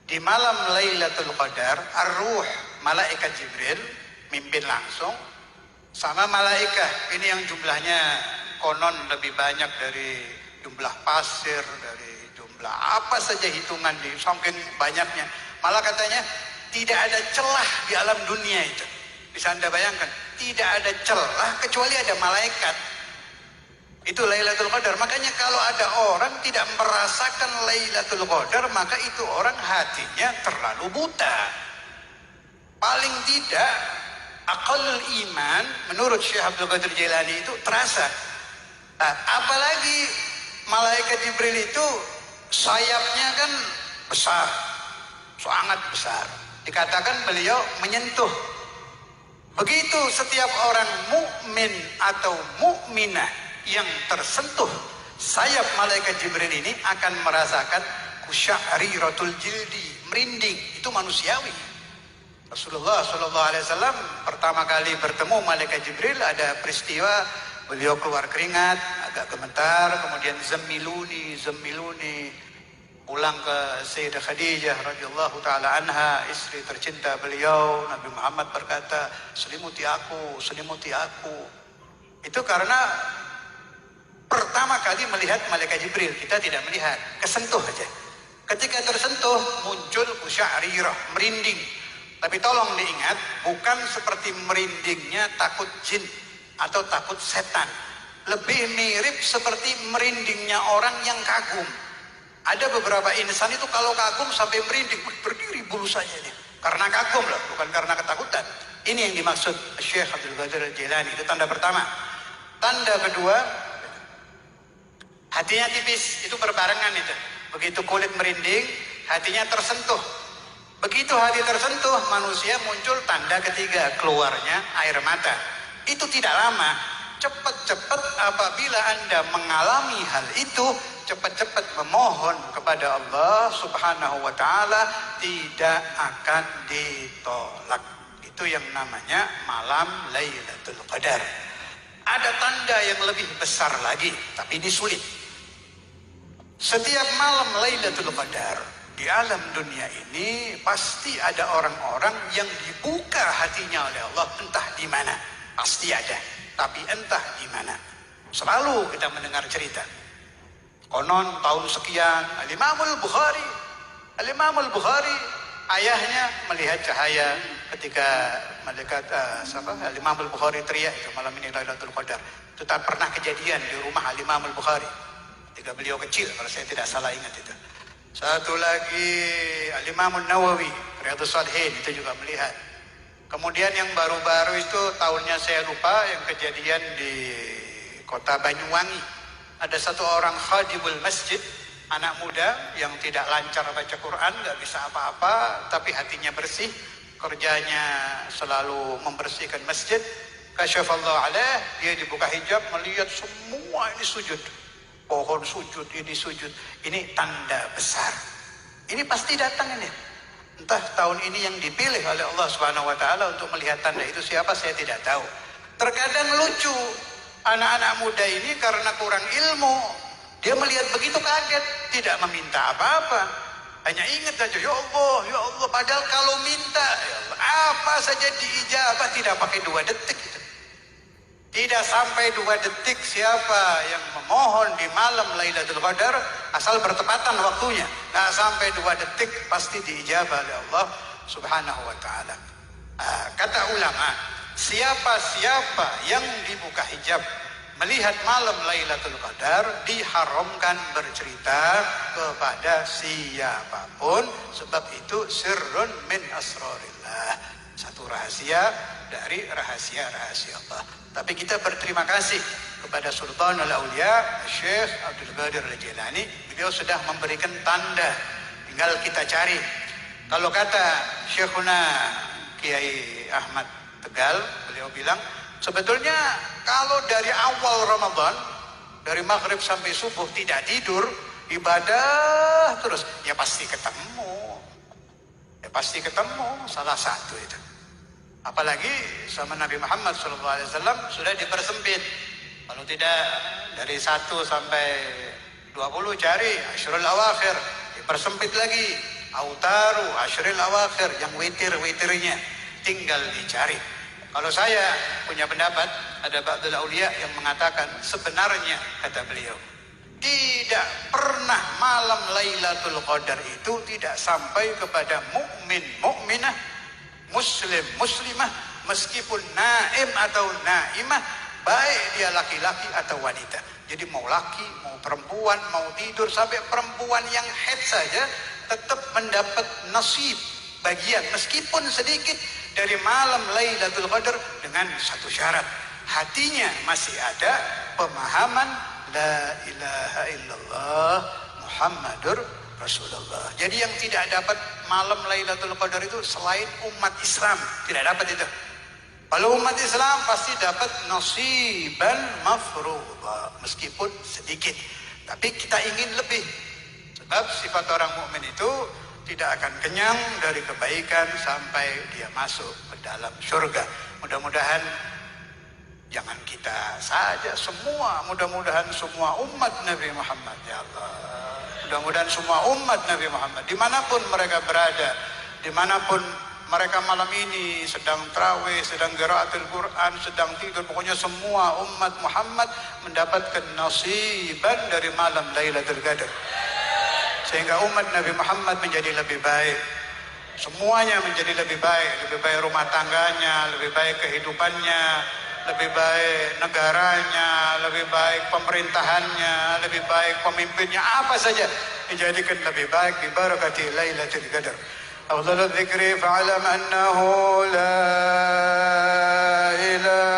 Di malam Lailatul Qadar, ar-ruh, malaikat Jibril mimpin langsung sama malaikat. Ini yang jumlahnya konon lebih banyak dari jumlah pasir, dari jumlah apa saja hitungan, di saking banyaknya. Malah katanya tidak ada celah di alam dunia itu. Bisa Anda bayangkan, tidak ada celah kecuali ada malaikat. Itu Lailatul Qadar. Makanya kalau ada orang tidak merasakan Lailatul Qadar, maka itu orang hatinya terlalu buta. Paling tidak aqallul iman menurut Syekh Abdul Qadir Jailani itu terasa. Nah, apalagi malaikat Jibril itu sayapnya kan besar, sangat besar. Dikatakan beliau menyentuh. Begitu setiap orang mukmin atau mukminah yang tersentuh sayap malaikat Jibril ini akan merasakan kusya'riratul jildi, merinding. Itu manusiawi. Rasulullah SAW pertama kali bertemu malaikat Jibril, ada peristiwa beliau keluar keringat, agak gemetar, kemudian zamiluni pulang ke Sayyidah Khadijah radhiyallahu taala anha, istri tercinta beliau. Nabi Muhammad berkata, selimuti aku. Itu karena pertama kali melihat malaikat Jibril, kita tidak melihat, kesentuh aja. Ketika tersentuh muncul kusya'rirah, merinding. Tapi tolong diingat, bukan seperti merindingnya takut jin atau takut setan. Lebih mirip seperti merindingnya orang yang kagum. Ada beberapa insan itu kalau kagum sampai merinding, berdiri bulusanya ini. Karena kagum loh, bukan karena ketakutan. Ini yang dimaksud Syekh Abdul Qadir Jailani. Itu tanda pertama. Tanda kedua, hatinya tipis, itu berbarengan itu. Begitu kulit merinding, hatinya tersentuh. Begitu hati tersentuh, manusia muncul tanda ketiga, keluarnya air mata. Itu tidak lama, cepat-cepat apabila Anda mengalami hal itu, cepat-cepat memohon kepada Allah Subhanahu wa taala, tidak akan ditolak. Itu yang namanya malam Lailatul Qadar. Ada tanda yang lebih besar lagi, tapi ini sulit. Setiap malam Lailatul Qadar di alam dunia ini pasti ada orang-orang yang dibuka hatinya oleh Allah, entah di mana. Pasti ada, tapi entah di mana. Selalu kita mendengar cerita. Konon tahun sekian, Al-Imamul Bukhari ayahnya melihat cahaya ketika malaikat Al-Imamul Bukhari teriak itu malam ini Lailatul Qadar. Itu tak pernah kejadian di rumah Al-Imamul Bukhari ketika beliau kecil, kalau saya tidak salah ingat itu. Satu lagi Al-Imam Nawawi Riyadhus Shalihin itu juga melihat. Kemudian yang baru-baru itu tahunnya saya lupa, yang kejadian di kota Banyuwangi. Ada satu orang khadimul masjid, anak muda yang tidak lancar baca Quran, nggak bisa apa-apa, tapi hatinya bersih, kerjanya selalu membersihkan masjid. Kasyafallahu alaih, dia dibuka hijab, melihat semua ini sujud. Pohon sujud, ini sujud. Ini tanda besar. Ini pasti datang ini. Entah tahun ini yang dipilih oleh Allah Subhanahu wa taala untuk melihat tanda itu siapa, saya tidak tahu. Terkadang lucu, anak-anak muda ini karena kurang ilmu, dia melihat begitu kaget, tidak meminta apa-apa. Hanya ingat saja, ya Allah, padahal kalau minta, ya Allah, apa saja diijabah, tidak pakai 2 detik. Tidak sampai 2 detik siapa yang memohon di malam Lailatul Qadar, asal bertepatan waktunya, nggak sampai 2 detik pasti diijabah oleh Allah Subhanahu wa taala. Kata ulama, siapa yang dibuka hijab melihat malam Lailatul Qadar diharamkan bercerita kepada siapapun, sebab itu sirrun min asrarillah, satu rahasia dari rahasia-rahasia Allah. Tapi kita berterima kasih kepada Sultanul Aulia Syekh Abdul Qadir Jailani. Beliau sudah memberikan tanda, tinggal kita cari. Kalau kata Syekhuna Kiai Ahmad Tegal, beliau bilang sebetulnya kalau dari awal Ramadan, dari maghrib sampai subuh tidak tidur, ibadah terus, ya pasti ketemu. Salah satu itu. Apalagi sama Nabi Muhammad SAW sudah dipersempit. Kalau tidak dari 1 sampai 20 cari Asyrul Awakhir, dipersempit lagi. autaru ashril awakhir, yang witir-witirnya tinggal dicari. Kalau saya punya pendapat, ada ba'dul aulia yang mengatakan sebenarnya, kata beliau, tidak pernah malam Lailatul Qadar itu tidak sampai kepada mukmin mukminah, muslim muslimah, meskipun naim atau naimah, baik dia laki-laki atau wanita. Jadi mau laki, mau perempuan, mau tidur, sampai perempuan yang haid saja tetap mendapat nasib, bagian meskipun sedikit dari malam Lailatul Qadar, dengan satu syarat, hatinya masih ada pemahaman la ilaha illallah Muhammadur Rasulullah. Jadi yang tidak dapat malam Lailatul Qadar itu selain umat Islam, tidak dapat itu. Kalau umat Islam pasti dapat nasiban mafruḍa, meskipun sedikit. Tapi kita ingin lebih. Sebab sifat orang mukmin itu tidak akan kenyang dari kebaikan sampai dia masuk ke dalam surga. Mudah-mudahan jangan kita saja, semua, mudah-mudahan semua umat Nabi Muhammad, ya Allah. Mudah-mudahan semua umat Nabi Muhammad, dimanapun mereka berada, dimanapun mereka malam ini sedang tarawih, sedang qiraatul Quran, sedang tidur, pokoknya semua umat Muhammad mendapatkan nasiban dari malam Lailatul Qadar. Sehingga umat Nabi Muhammad menjadi lebih baik. Semuanya menjadi lebih baik rumah tangganya, lebih baik kehidupannya, lebih baik negaranya, lebih baik pemerintahannya, lebih baik pemimpinnya, apa saja dijadikan lebih baik bi barakati Lailatul Qadar. Afdhalul dzikri fa'lam annahu la ilaha